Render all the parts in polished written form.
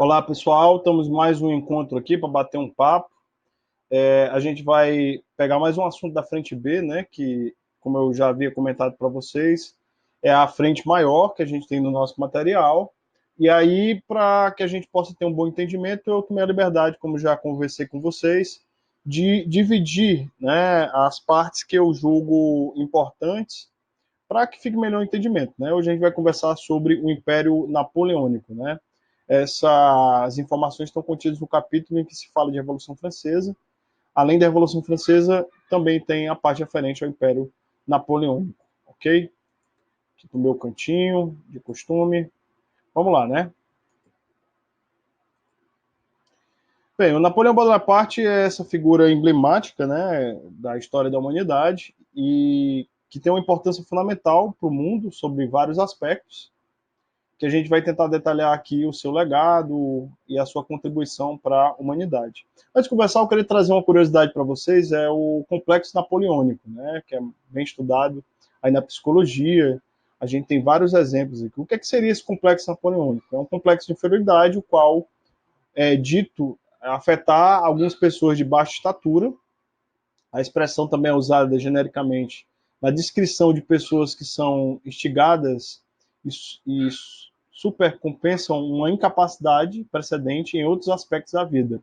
Olá, pessoal. Estamos mais um encontro aqui para bater um papo. A gente vai pegar mais um assunto da frente B, né? Que, como eu já havia comentado para vocês, é a frente maior que a gente tem no nosso material. E aí, para que a gente possa ter um bom entendimento, eu tomei a liberdade, como já conversei com vocês, de dividir, né, as partes que eu julgo importantes para que fique melhor o entendimento, né? Hoje a gente vai conversar sobre o Império Napoleônico, né? Essas informações estão contidas no capítulo em que se fala de Revolução Francesa. Além da Revolução Francesa, também tem a parte referente ao Império Napoleônico, ok? Aqui no meu cantinho, de costume. Vamos lá, né? Bem, o Napoleão Bonaparte é essa figura emblemática, né, da história da humanidade e que tem uma importância fundamental para o mundo sobre vários aspectos, que a gente vai tentar detalhar aqui o seu legado e a sua contribuição para a humanidade. Antes de conversar, eu queria trazer uma curiosidade para vocês, é o complexo napoleônico, né, que é bem estudado aí na psicologia. A gente tem vários exemplos aqui. O que seria esse complexo napoleônico? É um complexo de inferioridade, o qual é dito afetar algumas pessoas de baixa estatura. A expressão também é usada genericamente na descrição de pessoas que são instigadas e supercompensam uma incapacidade precedente em outros aspectos da vida.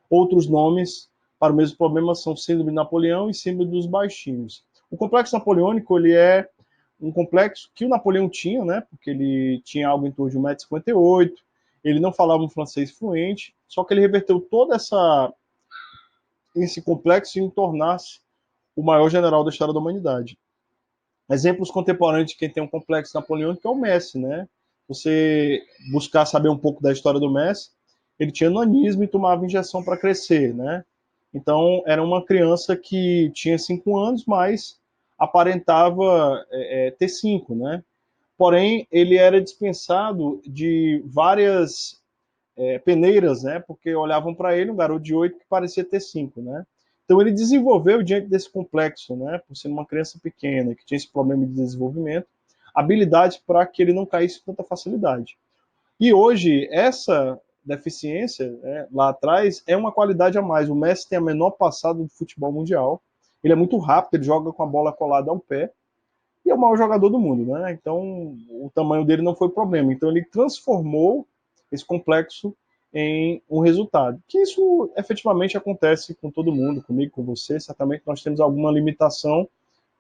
Outros nomes para o mesmo problema são síndrome de Napoleão e síndrome dos baixinhos. O complexo napoleônico ele é um complexo que o Napoleão tinha, né, porque ele tinha algo em torno de 1,58 m, ele não falava um francês fluente, só que ele reverteu toda esse complexo em tornar-se o maior general da história da humanidade. Exemplos contemporâneos de quem tem um complexo napoleônico é o Messi, né? Você buscar saber um pouco da história do Messi, ele tinha nanismo e tomava injeção para crescer, né? Então, era uma criança que tinha 5 anos, mas aparentava ter 5, né? Porém, ele era dispensado de várias peneiras, né? Porque olhavam para ele, um garoto de 8 que parecia ter 5, né? Então ele desenvolveu, diante desse complexo, né? Por ser uma criança pequena, que tinha esse problema de desenvolvimento, habilidades para que ele não caísse com tanta facilidade. E hoje, essa deficiência, né, lá atrás, é uma qualidade a mais. O Messi tem a menor passada do futebol mundial. Ele é muito rápido, ele joga com a bola colada ao pé. E é o maior jogador do mundo, né? Então, o tamanho dele não foi problema. Então, ele transformou esse complexo em um resultado. Que isso efetivamente acontece com todo mundo, comigo, com você. Certamente nós temos alguma limitação,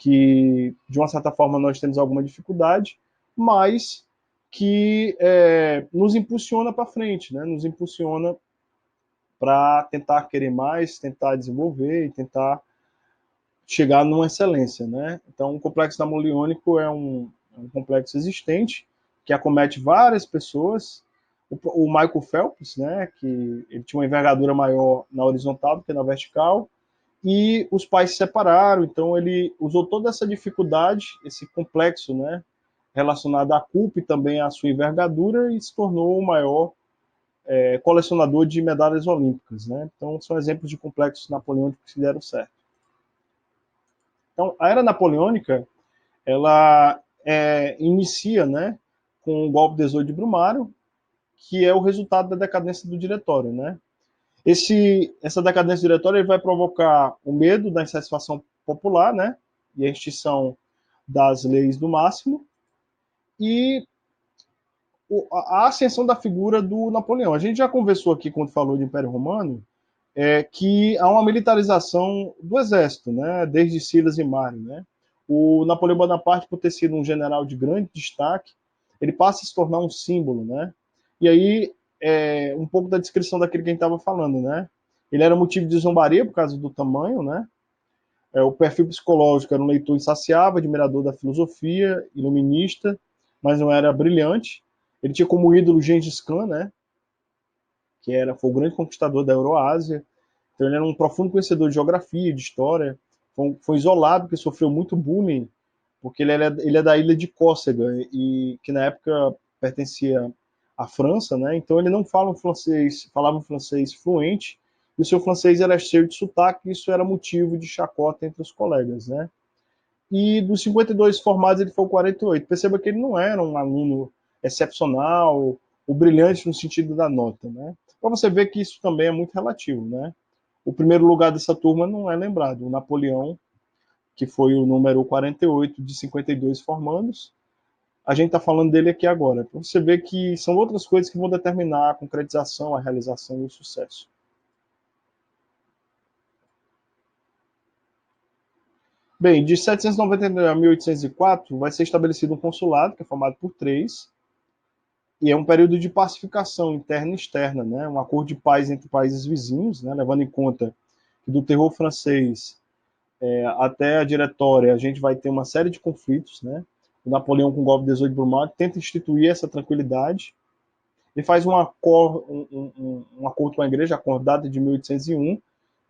que de uma certa forma nós temos alguma dificuldade, mas que nos impulsiona para frente, né? Nos impulsiona para tentar querer mais, tentar desenvolver e tentar chegar numa excelência, né? Então, o complexo napoleônico é um complexo existente que acomete várias pessoas. O Michael Phelps, né, que ele tinha uma envergadura maior na horizontal do que na vertical, e os pais se separaram, então ele usou toda essa dificuldade, esse complexo, né, relacionado à culpa e também à sua envergadura, e se tornou o maior colecionador de medalhas olímpicas, né? Então, são exemplos de complexos napoleônicos que deram certo. Então, a era napoleônica, ela inicia, né, com o golpe 18 de Brumário, que é o resultado da decadência do diretório, né? Essa decadência do diretório ele vai provocar o medo da insatisfação popular, né, e a extinção das leis do máximo, e a ascensão da figura do Napoleão. A gente já conversou aqui, quando falou de Império Romano, que há uma militarização do exército, né, desde Silas e Mário, né? O Napoleão Bonaparte, por ter sido um general de grande destaque, ele passa a se tornar um símbolo, né? E aí, um pouco da descrição daquele que a gente estava falando, né? Ele era motivo de zombaria por causa do tamanho, né? O perfil psicológico era um leitor insaciável, admirador da filosofia, iluminista, mas não era brilhante. Ele tinha como ídolo Gengis Khan, né? Foi o grande conquistador da Euroásia. Então ele era um profundo conhecedor de geografia, de história. Foi isolado, porque sofreu muito bullying, porque ele é da ilha de Córcega, e que na época pertencia à França, né? Então ele não falava um francês fluente, e o seu francês era cheio de sotaque, e isso era motivo de chacota entre os colegas, né? E dos 52 formados, ele foi o 48. Perceba que ele não era um aluno excepcional, o brilhante no sentido da nota, né? Para você ver que isso também é muito relativo, né? O primeiro lugar dessa turma não é lembrado, o Napoleão, que foi o número 48 de 52 formandos. A gente está falando dele aqui agora, para você ver que são outras coisas que vão determinar a concretização, a realização e o sucesso. Bem, de 799 a 1804 vai ser estabelecido um consulado, que é formado por três, e é um período de pacificação interna e externa, né? Um acordo de paz entre países vizinhos, né? Levando em conta que do terror francês até a diretória a gente vai ter uma série de conflitos, né? O Napoleão com o golpe de 18 de Brumaire tenta instituir essa tranquilidade. Ele faz um acordo com a igreja, acordado de 1801,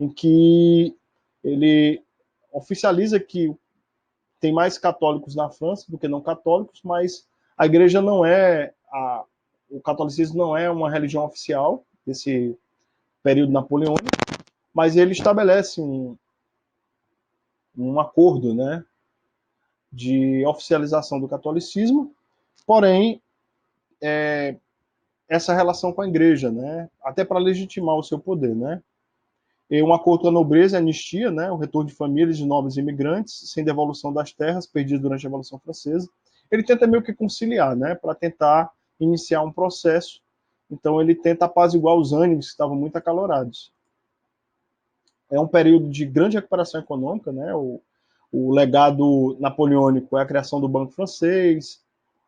em que ele oficializa que tem mais católicos na França do que não católicos, mas a igreja não é o catolicismo não é uma religião oficial desse período napoleônico, mas ele estabelece um acordo, né, de oficialização do catolicismo, porém essa relação com a igreja, né, até para legitimar o seu poder, né. E um acordo com a nobreza, a anistia, né, o retorno de famílias de nobres imigrantes, sem devolução das terras perdidas durante a Revolução Francesa. Ele tenta meio que conciliar, né, para tentar iniciar um processo. Então ele tenta apaziguar os ânimos que estavam muito acalorados. É um período de grande recuperação econômica, né? O legado napoleônico é a criação do Banco Francês,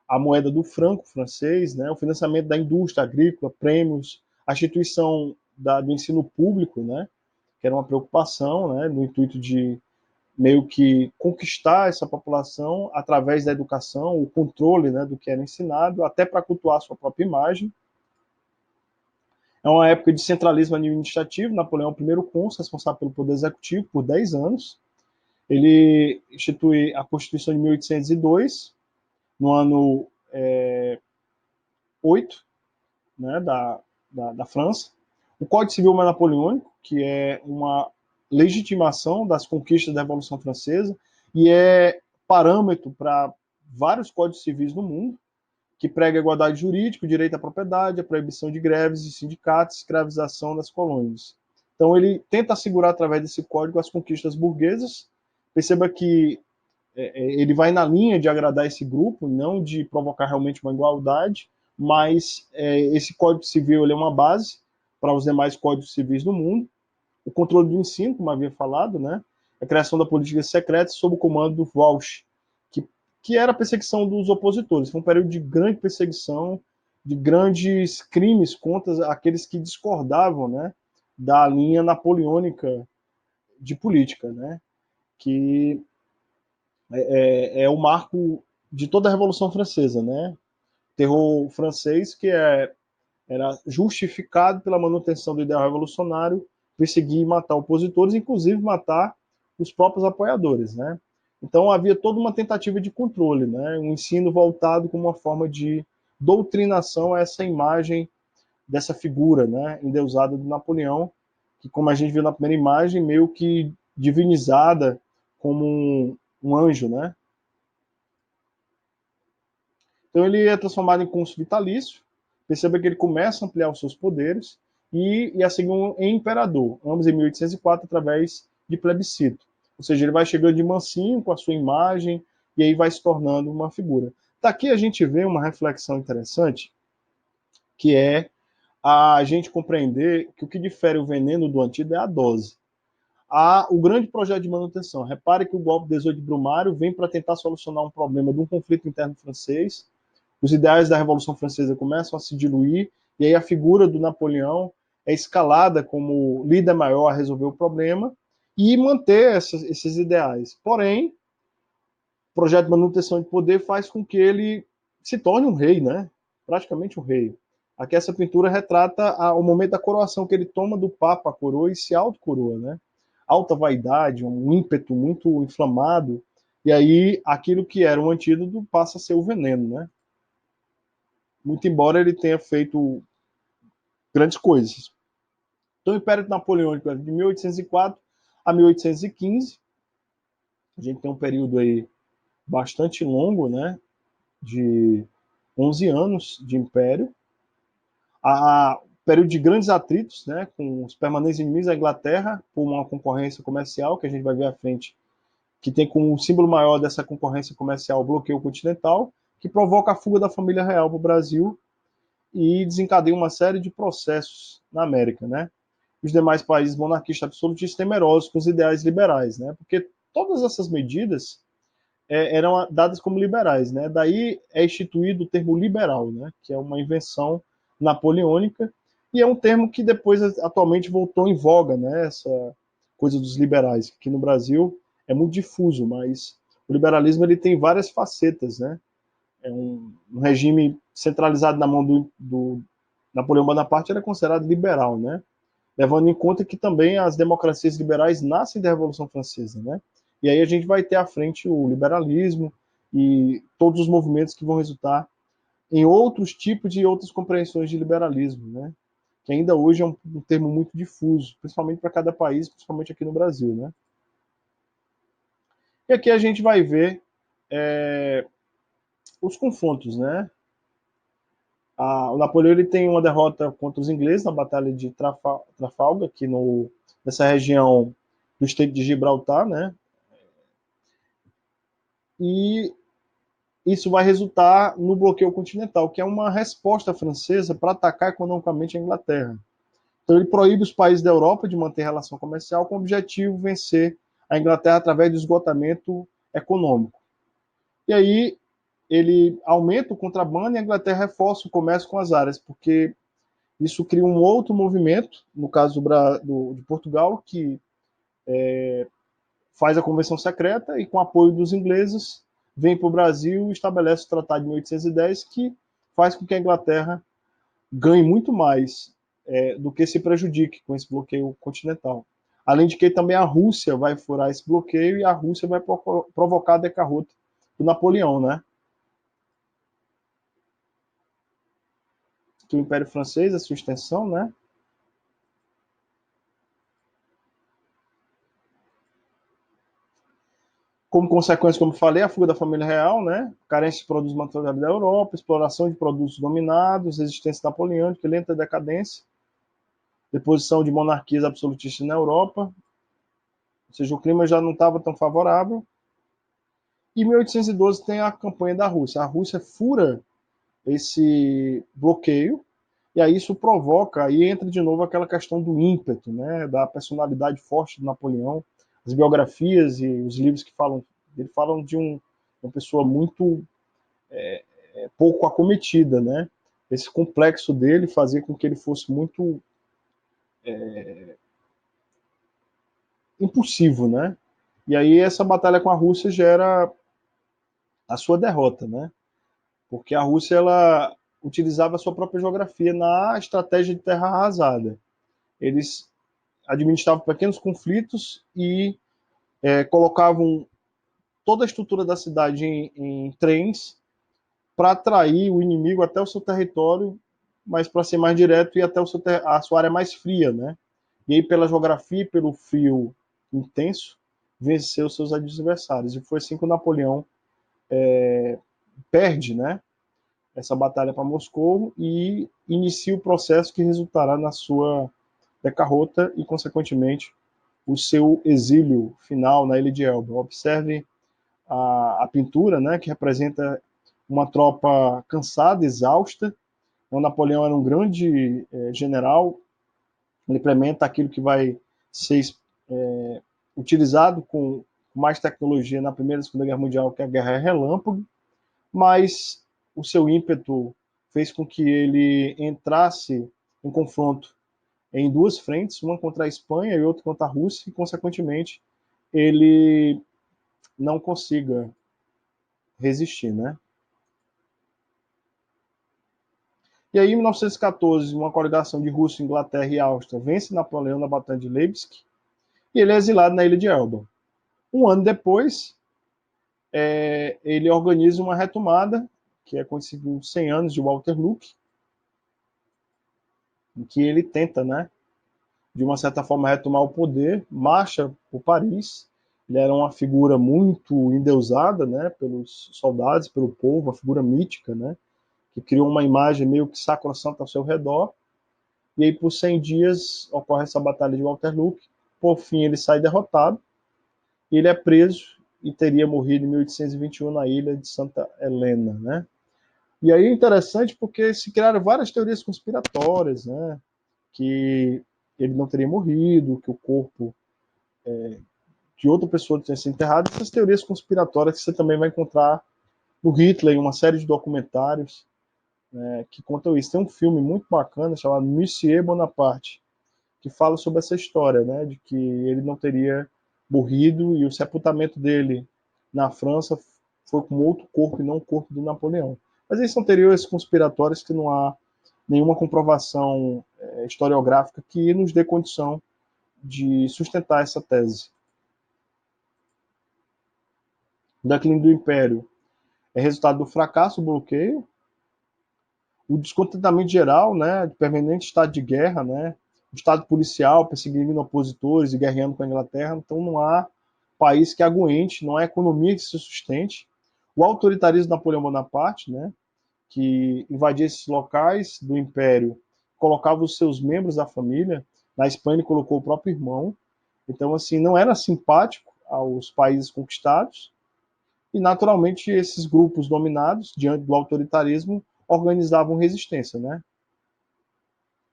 a moeda do franco francês, né? O financiamento da indústria agrícola, prêmios, a instituição do ensino público, né? Que era uma preocupação, né? No intuito de meio que conquistar essa população através da educação, o controle, né, do que era ensinado, até para cultuar a sua própria imagem. É uma época de centralismo administrativo. Napoleão é o primeiro cônsul responsável pelo poder executivo por 10 anos. Ele institui a Constituição de 1802, no ano 8, né, da França. O Código Civil Napoleônico, que é uma legitimação das conquistas da Revolução Francesa e é parâmetro para vários códigos civis no mundo, que prega a igualdade jurídica, o direito à propriedade, a proibição de greves e sindicatos, escravização das colônias. Então ele tenta assegurar através desse código as conquistas burguesas. Perceba que ele vai na linha de agradar esse grupo, não de provocar realmente uma igualdade, mas esse Código Civil ele é uma base para os demais códigos civis do mundo. O controle do ensino, como havia falado, né? A criação da política secreta sob o comando do Walsh, que era a perseguição dos opositores. Foi um período de grande perseguição, de grandes crimes contra aqueles que discordavam, né, da linha napoleônica de política, né, que é o marco de toda a Revolução Francesa, né? Terror francês que era justificado pela manutenção do ideal revolucionário, perseguir e matar opositores, inclusive matar os próprios apoiadores, né? Então havia toda uma tentativa de controle, né? Um ensino voltado como uma forma de doutrinação a essa imagem dessa figura, né, endeusada do Napoleão, que como a gente viu na primeira imagem, meio que divinizada como um anjo, né? Então ele é transformado em cônsul vitalício. Perceba que ele começa a ampliar os seus poderes e a seguir em imperador, ambos em 1804 através de plebiscito. Ou seja, ele vai chegando de mansinho com a sua imagem e aí vai se tornando uma figura. Daqui a gente vê uma reflexão interessante, que é a gente compreender que o que difere o veneno do antídoto é a dose. O grande projeto de manutenção. Repare que o golpe 18 de Brumário vem para tentar solucionar um problema de um conflito interno francês. Os ideais da Revolução Francesa começam a se diluir, e aí a figura do Napoleão é escalada como líder maior a resolver o problema e manter esses ideais. Porém, o projeto de manutenção de poder faz com que ele se torne um rei, né? Praticamente um rei. Aqui essa pintura retrata o momento da coroação, que ele toma do Papa a coroa e se autocoroa, né? Alta vaidade, um ímpeto muito inflamado, e aí aquilo que era um antídoto passa a ser o veneno, né? Muito embora ele tenha feito grandes coisas. Então, o Império Napoleônico é de 1804 a 1815. A gente tem um período aí bastante longo, né, de 11 anos de império. A período de grandes atritos, né, com os permanentes inimigos da Inglaterra, por uma concorrência comercial, que a gente vai ver à frente, que tem como símbolo maior dessa concorrência comercial o bloqueio continental, que provoca a fuga da família real para o Brasil e desencadeia uma série de processos na América, né? Os demais países monarquistas absolutistas temerosos com os ideais liberais, né? Porque todas essas medidas eram dadas como liberais, né? Daí é instituído o termo liberal, né? Que é uma invenção napoleônica e é um termo que depois atualmente voltou em voga, né? Essa coisa dos liberais, que aqui no Brasil é muito difuso, mas o liberalismo ele tem várias facetas, né? É um regime centralizado na mão do Napoleão Bonaparte era considerado liberal, né? Levando em conta que também as democracias liberais nascem da Revolução Francesa, né? E aí a gente vai ter à frente o liberalismo e todos os movimentos que vão resultar em outros tipos e outras compreensões de liberalismo, né? Que ainda hoje é um termo muito difuso, principalmente para cada país, principalmente aqui no Brasil, né? E aqui a gente vai ver os confrontos, né? O Napoleão ele tem uma derrota contra os ingleses na Batalha de Trafalgar, aqui nessa região do Estreito de Gibraltar, né? E isso vai resultar no bloqueio continental, que é uma resposta francesa para atacar economicamente a Inglaterra. Então ele proíbe os países da Europa de manter relação comercial com o objetivo de vencer a Inglaterra através do esgotamento econômico. E aí ele aumenta o contrabando e a Inglaterra reforça o comércio com as áreas, porque isso cria um outro movimento, no caso de Portugal, que faz a convenção secreta e, com apoio dos ingleses, vem para o Brasil e estabelece o Tratado de 1810, que faz com que a Inglaterra ganhe muito mais do que se prejudique com esse bloqueio continental. Além de que também a Rússia vai furar esse bloqueio e a Rússia vai provocar a bancarrota do Napoleão, né? Que o Império Francês, a sua extensão, né? Como consequência, como falei, a fuga da família real, né? Carência de produtos manufaturados da Europa, exploração de produtos dominados, resistência napoleônica, lenta decadência, deposição de monarquias absolutistas na Europa, ou seja, o clima já não estava tão favorável. E em 1812 tem a campanha da Rússia. A Rússia fura esse bloqueio, e aí isso provoca, aí entra de novo aquela questão do ímpeto, né, da personalidade forte do Napoleão. As biografias e os livros que falam, ele falam de uma pessoa muito pouco acometida, né? Esse complexo dele fazia com que ele fosse muito impulsivo, né? E aí essa batalha com a Rússia gera a sua derrota, né? Porque a Rússia ela utilizava a sua própria geografia na estratégia de terra arrasada. Eles administravam pequenos conflitos e colocavam toda a estrutura da cidade em trens para atrair o inimigo até o seu território, mas para ser mais direto e até a sua área mais fria, né? E aí, pela geografia e pelo frio intenso, venceu seus adversários. E foi assim que o Napoleão perde, né, essa batalha para Moscou e inicia o processo que resultará na sua bancarrota e, consequentemente, o seu exílio final na ilha de Elba. Observe a pintura, né, que representa uma tropa cansada, exausta. O Napoleão era um grande general, ele implementa aquilo que vai ser utilizado com mais tecnologia na Primeira e Segunda Guerra Mundial, que é a Guerra Relâmpago, mas o seu ímpeto fez com que ele entrasse em confronto em duas frentes, uma contra a Espanha e outra contra a Rússia, e, consequentemente, ele não consiga resistir, né? E aí, em 1914, uma coligação de Rússia, Inglaterra e Áustria vence Napoleão na Batalha de Leipzig e ele é exilado na ilha de Elba. Um ano depois, ele organiza uma retomada, que é conhecido os 100 anos de Waterloo, em que ele tenta, né, de uma certa forma, retomar o poder, marcha por Paris. Ele era uma figura muito endeusada, né, pelos soldados, pelo povo, uma figura mítica, né, que criou uma imagem meio que sacrossanta ao seu redor. E aí, por 100 dias, ocorre essa batalha de Waterloo. Por fim, ele sai derrotado. Ele é preso e teria morrido em 1821 na ilha de Santa Helena, né? E aí é interessante porque se criaram várias teorias conspiratórias, né? Que ele não teria morrido, que o corpo de outra pessoa tinha sido enterrado. Essas teorias conspiratórias que você também vai encontrar no Hitler, em uma série de documentários, né, que contam isso. Tem um filme muito bacana chamado Monsieur Bonaparte, que fala sobre essa história, né, de que ele não teria morrido e o sepultamento dele na França foi com outro corpo e não o corpo do Napoleão. Mas aí são teorias conspiratórias que não há nenhuma comprovação historiográfica que nos dê condição de sustentar essa tese. O declínio do Império é resultado do fracasso do bloqueio, o descontentamento geral, né, de permanente estado de guerra, né, o estado policial perseguindo opositores e guerreando com a Inglaterra. Então não há país que aguente, não há economia que se sustente. O autoritarismo de Napoleão Bonaparte, né, que invadia esses locais do Império, colocava os seus membros da família. Na Espanha ele colocou o próprio irmão. Então, assim, não era simpático aos países conquistados. E, naturalmente, esses grupos dominados, diante do autoritarismo, organizavam resistência, né?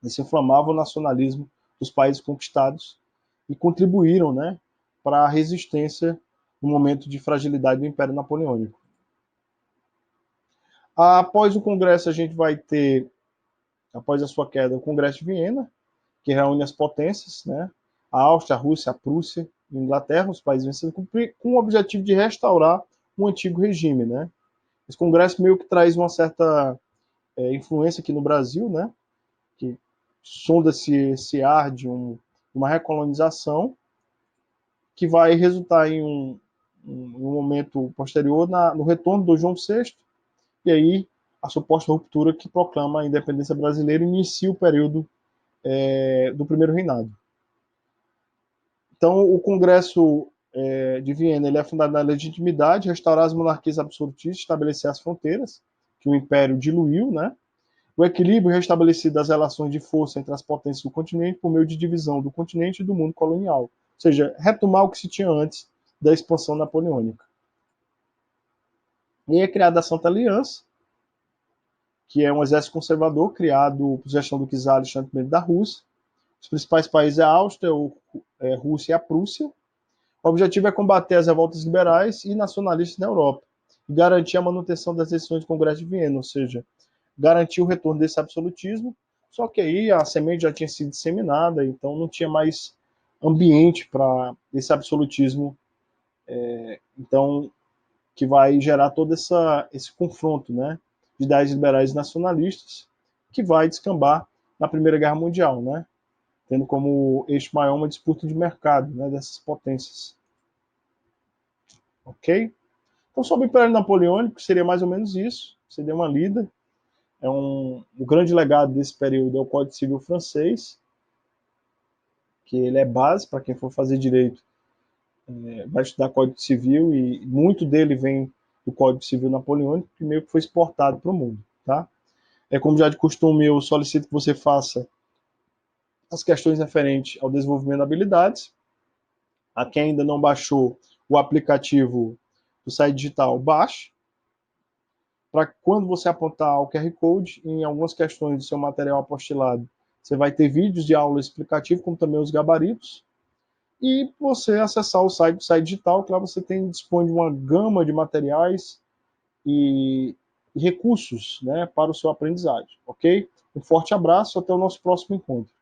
Isso inflamava o nacionalismo dos países conquistados e contribuíram, né, para a resistência no momento de fragilidade do Império Napoleônico. Após o Congresso, a gente vai ter, após a sua queda, o Congresso de Viena, que reúne as potências, né, a Áustria, a Rússia, a Prússia, a Inglaterra, os países vencidos, com o objetivo de restaurar o antigo regime, né? Esse Congresso meio que traz uma certa influência aqui no Brasil, né? Que sonda-se esse ar de uma recolonização que vai resultar em um momento posterior no retorno do João VI, e aí a suposta ruptura que proclama a independência brasileira inicia o período do primeiro reinado. Então, o Congresso de Viena ele é fundado na legitimidade, restaurar as monarquias absolutistas, estabelecer as fronteiras que o Império diluiu, né? O equilíbrio restabelecido das relações de força entre as potências do continente por meio de divisão do continente e do mundo colonial. Ou seja, retomar o que se tinha antes da expansão napoleônica. E é criada a Santa Aliança, que é um exército conservador criado por gestão do czar Alexandre I da Rússia. Os principais países é a Áustria, a Rússia e a Prússia. O objetivo é combater as revoltas liberais e nacionalistas na Europa e garantir a manutenção das decisões do Congresso de Viena, ou seja, garantir o retorno desse absolutismo. Só que aí a semente já tinha sido disseminada, então não tinha mais ambiente para esse absolutismo, então que vai gerar todo esse confronto, né, de ideias liberais e nacionalistas, que vai descambar na Primeira Guerra Mundial, né, tendo como eixo maior uma disputa de mercado, né, dessas potências. Ok? Então, sobre o Império Napoleônico, seria mais ou menos isso. Você deu uma lida. O grande legado desse período é o Código Civil francês, que ele é base para quem for fazer direito, vai estudar Código Civil, e muito dele vem do Código Civil napoleônico, que meio que foi exportado para o mundo. Tá? Como já de costume, eu solicito que você faça as questões referentes ao desenvolvimento de habilidades. A quem ainda não baixou o aplicativo do site digital, baixe, para quando você apontar o QR Code, em algumas questões do seu material apostilado, você vai ter vídeos de aula explicativo, como também os gabaritos, e você acessar o site do site digital, que lá você dispõe de uma gama de materiais e recursos, né, para o seu aprendizagem, ok? Um forte abraço, até o nosso próximo encontro.